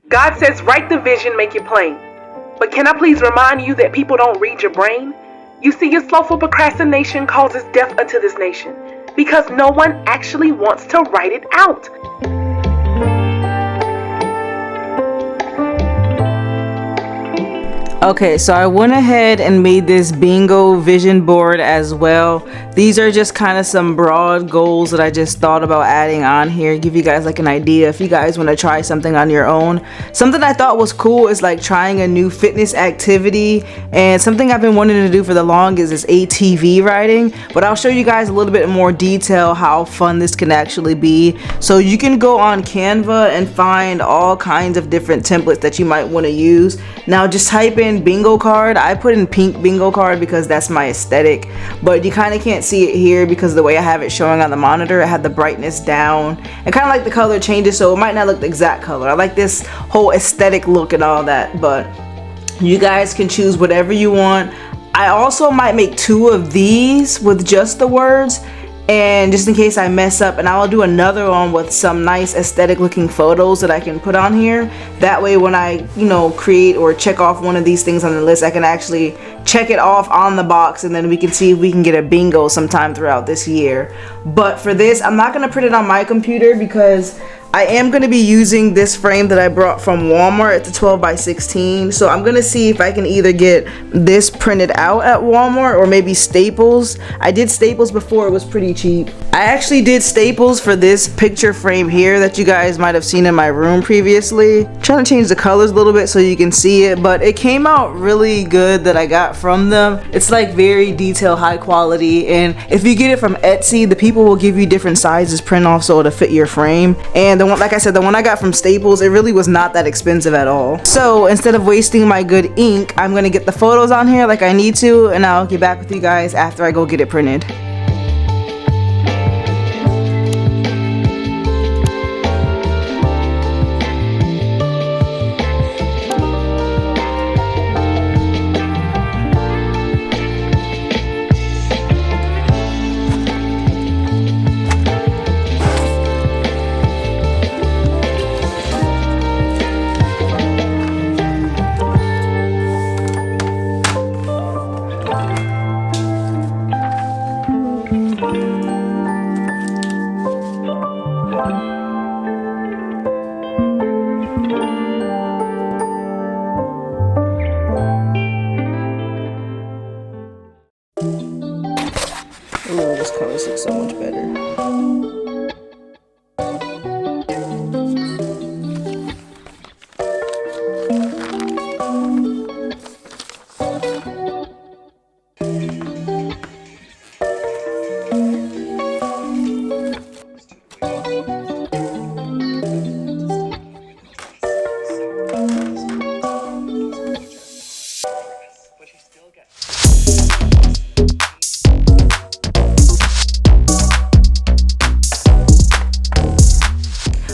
God says, write the vision, make it plain. But can I please remind you that people don't read your brain? You see, your slothful procrastination causes death unto this nation because no one actually wants to write it out. Okay, so I went ahead and made this bingo vision board as well. These are just kind of some broad goals that I just thought about adding on here, give you guys like an idea if you guys want to try something on your own. Something I thought was cool is like trying a new fitness activity, and something I've been wanting to do for the longest is ATV riding, but I'll show you guys a little bit more detail how fun this can actually be. So you can go on Canva and find all kinds of different templates that you might want to use. Now just type in bingo card. I put in pink bingo card because that's my aesthetic, but you kind of can't see it here because the way I have it showing on the monitor, I had the brightness down and kind of like the color changes, so it might not look the exact color. I like this whole aesthetic look and all that, but you guys can choose whatever you want. I also might make 2 of these with just the words, and just in case I mess up, and I'll do another one with some nice aesthetic looking photos that I can put on here. That way when I, create or check off one of these things on the list, I can actually check it off on the box, and then we can see if we can get a bingo sometime throughout this year. But for this, I'm not gonna print it on my computer because I am going to be using this frame that I brought from Walmart. It's a 12 by 16. So I'm going to see if I can either get this printed out at Walmart or maybe Staples. I did Staples before, it was pretty cheap. I actually did Staples for this picture frame here that you guys might have seen in my room previously. I'm trying to change the colors a little bit so you can see it, but it came out really good that I got from them. It's like very detailed, high quality, and if you get it from Etsy, the people will give you different sizes print off so it'll fit your frame. And the one, like I said, the one I got from Staples, it really was not that expensive at all. So instead of wasting my good ink, I'm gonna get the photos on here like I need to, and I'll get back with you guys after I go get it printed. Ooh, this color looks so much better.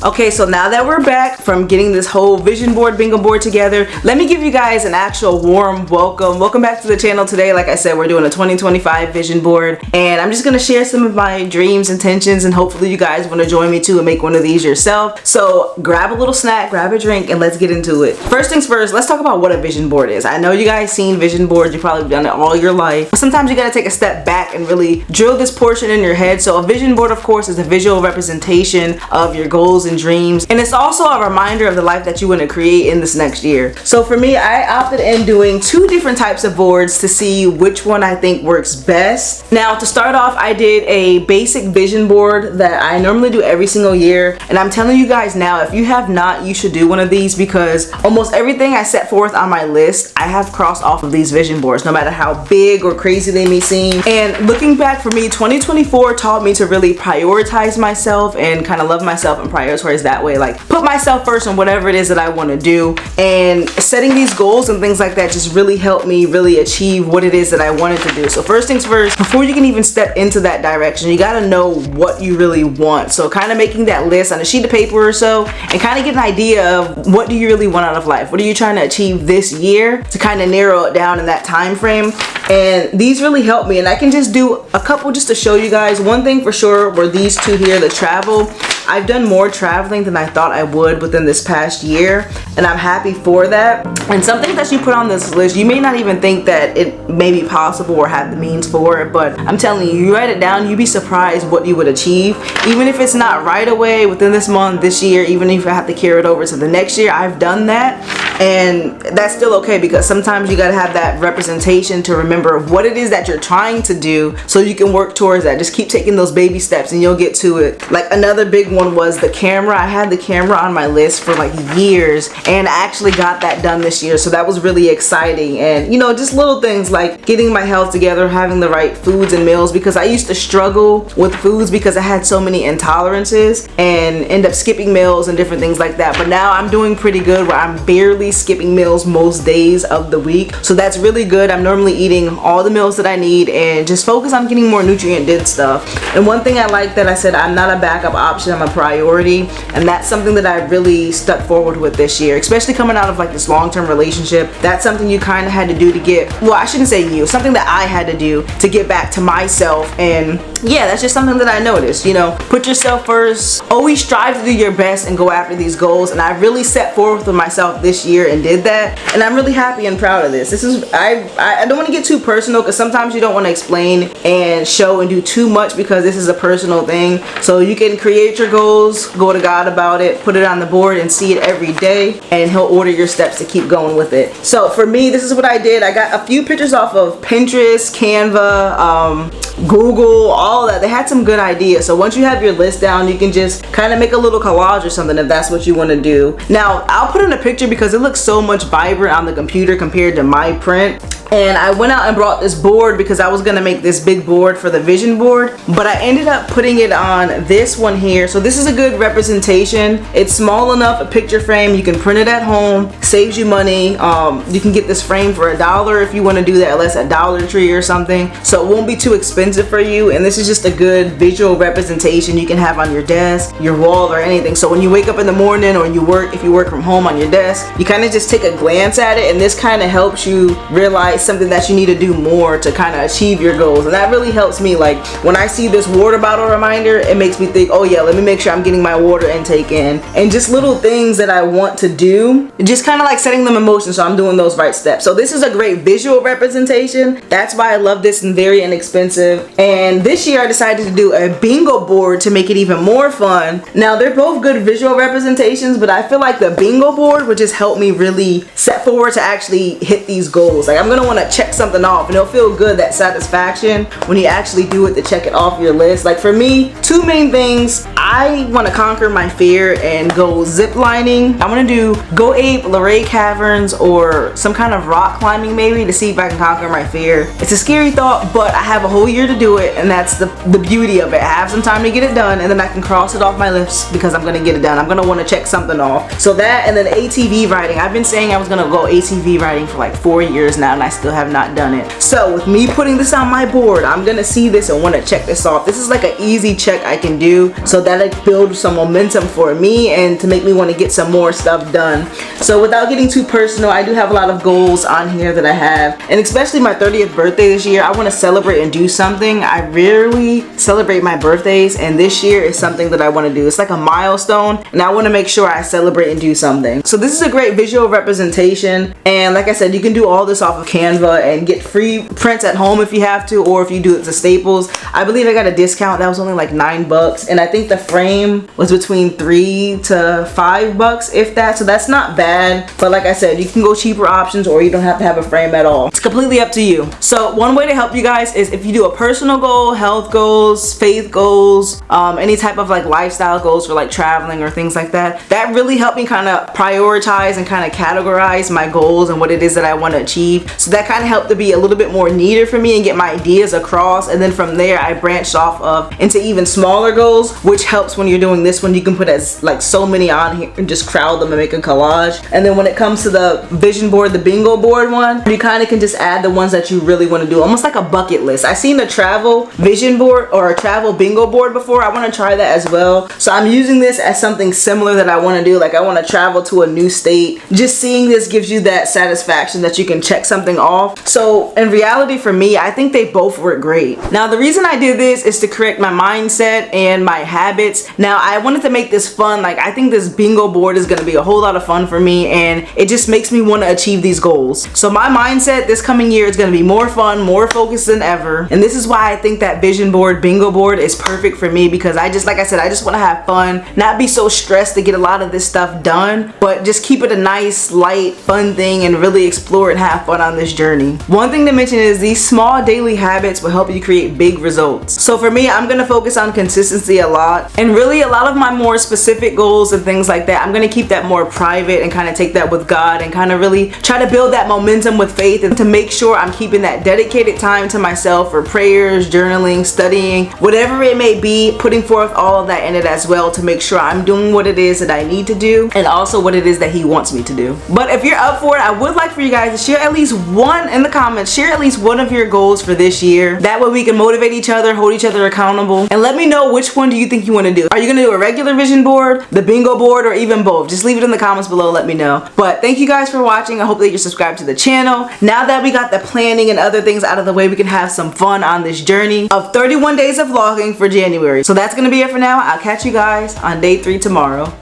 Okay, so now that we're back from getting this whole vision board, bingo board together, let me give you guys an actual warm welcome. Welcome back to the channel today. Like I said, we're doing a 2025 vision board, and I'm just gonna share some of my dreams, intentions, and hopefully you guys wanna join me too and make one of these yourself. So grab a little snack, grab a drink, and let's get into it. First things first, let's talk about what a vision board is. I know you guys seen vision boards, you've probably done it all your life, but sometimes you gotta take a step back and really drill this portion in your head. So a vision board, of course, is a visual representation of your goals and dreams, and it's also a reminder of the life that you want to create in this next year. So for me, I opted in doing 2 different types of boards to see which one I think works best. Now to start off, I did a basic vision board that I normally do every single year, and I'm telling you guys now, if you have not, you should do one of these, because almost everything I set forth on my list I have crossed off of these vision boards, no matter how big or crazy they may seem. And looking back, for me, 2024 taught me to really prioritize myself and kind of love myself and prioritize that way, like put myself first on whatever it is that I want to do. And setting these goals and things like that just really helped me really achieve what it is that I wanted to do. So first things first, before you can even step into that direction, you got to know what you really want. So kind of making that list on a sheet of paper or so, and kind of get an idea of what do you really want out of life, what are you trying to achieve this year, to kind of narrow it down in that time frame. And these really help me, and I can just do a couple just to show you guys. One thing for sure were these 2 here, the travel. I've done more traveling than I thought I would within this past year, and I'm happy for that. And something that you put on this list, you may not even think that it may be possible or have the means for it, but I'm telling you, you write it down, you'd be surprised what you would achieve. Even if it's not right away within this month, this year, even if I have to carry it over to the next year, I've done that. And that's still okay, because sometimes you gotta have that representation to remember what it is that you're trying to do so you can work towards that. Just keep taking those baby steps and you'll get to it. Like another big one was the camera. I had the camera on my list for like years, and I actually got that done this year, so that was really exciting. And you know, just little things like getting my health together, having the right foods and meals, because I used to struggle with foods because I had so many intolerances and end up skipping meals and different things like that. But now I'm doing pretty good where I'm barely skipping meals most days of the week, so that's really good. I'm normally eating all the meals that I need and just focus on getting more nutrient dense stuff. And one thing I like that I said, I'm not a backup option, I'm a priority, and that's something that I really stuck forward with this year, especially coming out of like this long-term relationship. That's something you kind of had to do to get, well, I shouldn't say you, something that I had to do to get back to myself. And yeah, that's just something that I noticed. You know, put yourself first, always strive to do your best and go after these goals. And I really set forth with myself this year and did that, and I'm really happy and proud of this. This is, I don't want to get too personal, because sometimes you don't want to explain and show and do too much, because this is a personal thing. So you can create your goals, go to God about it, put it on the board and see it every day, and he'll order your steps to keep going with it. So for me, this is what I did. I got a few pictures off of Pinterest, Canva, Google, all that. They had some good ideas. So once you have your list down, you can just kind of make a little collage or something if that's what you want to do. Now I'll put in a picture because it looks so much vibrant on the computer compared to my print. And I went out and brought this board because I was gonna make this big board for the vision board, but I ended up putting it on this one here. So this is a good representation. It's small enough, a picture frame. You can print it at home, saves you money. You can get this frame for $1 if you want to do that, less at Dollar Tree or something. So it won't be too expensive for you. And this is just a good visual representation you can have on your desk, your wall, or anything. So when you wake up in the morning, or you work, if you work from home on your desk, you kind of just take a glance at it, and this kind of helps you realize something that you need to do more to kind of achieve your goals. And that really helps me. Like when I see this water bottle reminder, it makes me think, oh yeah, let me make sure I'm getting my water intake in. And just little things that I want to do, just kind of like setting them in motion, so I'm doing those right steps. So this is a great visual representation. That's why I love this, and very inexpensive. And this year I decided to do a bingo board to make it even more fun. Now they're both good visual representations, but I feel like the bingo board would just help me really set forward to actually hit these goals. Like I'm gonna want to check something off, and it'll feel good, that satisfaction when you actually do it, to check it off your list. Like for me, two main things. I want to conquer my fear and go zip lining. I want to do Go Ape, Luray Caverns, or some kind of rock climbing maybe, to see if I can conquer my fear. It's a scary thought, but I have a whole year to do it, and that's the beauty of it. I have some time to get it done, and then I can cross it off my list because I'm gonna get it done. I'm gonna want to check something off. So that, and then ATV riding. I've been saying I was gonna go ATV riding for like 4 years now, and I still have not done it. So with me putting this on my board, I'm gonna see this and want to check this off. This is like an easy check I can do, so that it builds some momentum for me and to make me want to get some more stuff done. So without getting too personal, I do have a lot of goals on here that I have, and especially my 30th birthday this year. I want to celebrate and do something. I rarely celebrate my birthdays, and this year is something that I want to do. It's like a milestone, and I want to make sure I celebrate and do something. So this is a great visual representation, and like I said, you can do all this off of Canva and get free prints at home if you have to, or if you do it to Staples. I believe I got a discount that was only like $9, and I think the frame was between $3 to $5, if that. So that's not bad. But like I said, you can go cheaper options, or you don't have to have a frame at all. It's completely up to you. So one way to help you guys is if you do a personal goal, health goals, faith goals, any type of like lifestyle goals for like traveling or things like that. That really helped me kind of prioritize and kind of categorize my goals and what it is that I want to achieve. So that kind of helped to be a little bit more neater for me and get my ideas across. And then from there, I branched off of into even smaller goals, which helps when you're doing this one. You can put as like so many on here and just crowd them and make a collage. much. And then when it comes to the vision board, the bingo board one, you kind of can just add the ones that you really want to do, almost like a bucket list. I seen a travel vision board or a travel bingo board before. I want to try that as well. So I'm using this as something similar that I want to do. Like I want to travel to a new state. Just seeing this gives you that satisfaction that you can check something off. So in reality for me, I think they both work great. Now the reason I did this is to correct my mindset and my habits. Now I wanted to make this fun. Like I think this bingo board is going to be a whole lot of fun for me, and it just makes me want to achieve these goals. So my mindset this coming year is going to be more fun, more focused than ever. And this is why I think that vision board, bingo board is perfect for me, because I just, like I said, I just want to have fun, not be so stressed to get a lot of this stuff done, but just keep it a nice, light, fun thing and really explore and have fun on this journey. One thing to mention is these small daily habits will help you create big results. So for me, I'm going to focus on consistency a lot, and really a lot of my more specific goals and things like that, I'm going to keep that more private and kind of take that with God and kind of really try to build that momentum with faith, and to make sure I'm keeping that dedicated time to myself for prayers, journaling, studying, whatever it may be, putting forth all of that in it as well, to make sure I'm doing what it is that I need to do and also what it is that He wants me to do. But if you're up for it, I would like for you guys to share at least one in the comments. Share at least one of your goals for this year. That way we can motivate each other, hold each other accountable, and let me know which one do you think you want to do. Are you going to do a regular vision board, the bingo board, or even both? Just leave it in the comments below, let me know. But thank you guys for watching. I hope that you're subscribed to the channel. Now that we got the planning and other things out of the way, we can have some fun on this journey of 31 days of vlogging for January. So that's going to be it for now. I'll catch you guys on day 3 tomorrow.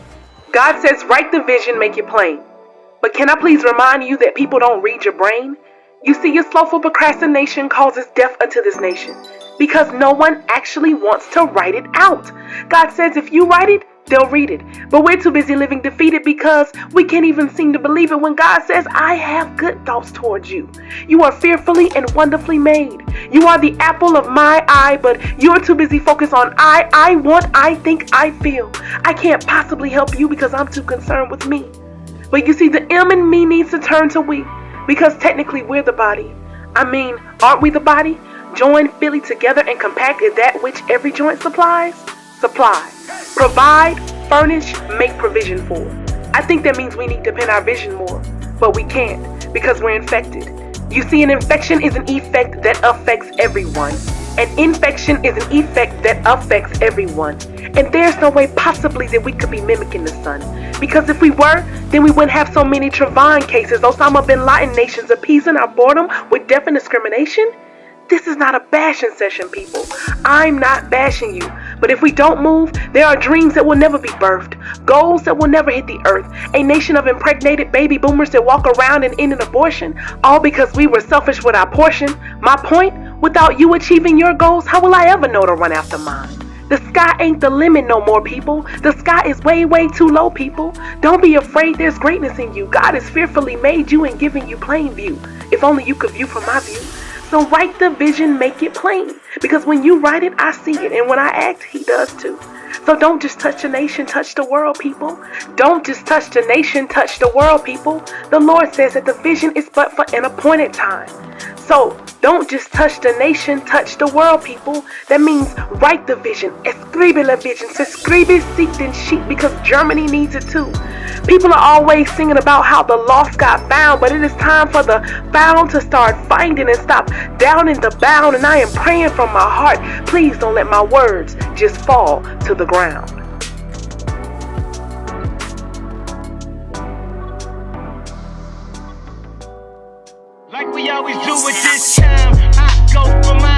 God says, write the vision, make it plain. But can I please remind you that people don't read your brain? You see, your slowful procrastination causes death unto this nation, because no one actually wants to write it out. God says if you write it, they'll read it. But we're too busy living defeated because we can't even seem to believe it when God says, I have good thoughts towards you. You are fearfully and wonderfully made. You are the apple of my eye, but you're too busy focused on I want, I think, I feel. I can't possibly help you because I'm too concerned with me. But you see, the M in me needs to turn to we, because technically we're the body. I mean, aren't we the body? Joined, fitly together, and compact in that which every joint supplies? Supply. Provide, furnish, make provision for. I think that means we need to pen our vision more, but we can't because we're infected. You see, an infection is an effect that affects everyone. An infection is an effect that affects everyone. And there's no way possibly that we could be mimicking the sun. Because if we were, then we wouldn't have so many Trayvon cases, Osama bin Laden nations appeasing our boredom with death and discrimination. This is not a bashing session, people. I'm not bashing you. But if we don't move, there are dreams that will never be birthed, goals that will never hit the earth, a nation of impregnated baby boomers that walk around and end in abortion, all because we were selfish with our portion. My point, without you achieving your goals, how will I ever know to run after mine? The sky ain't the limit no more, people. The sky is way, way too low, people. Don't be afraid, there's greatness in you. God has fearfully made you and given you plain view. If only you could view from my view. So write the vision, make it plain. Because when you write it, I see it. And when I act, He does too. So don't just touch the nation, touch the world, people. Don't just touch the nation, touch the world, people. The Lord says that the vision is but for an appointed time. So don't just touch the nation, touch the world, people. That means write the vision. Escribe la vision. Se escribe seek and sheep, because Germany needs it too. People are always singing about how the lost got found, but it is time for the found to start finding and stop down in the bound. And I am praying from my heart, please don't let my words just fall to the ground. Like we always do at this time, I go for my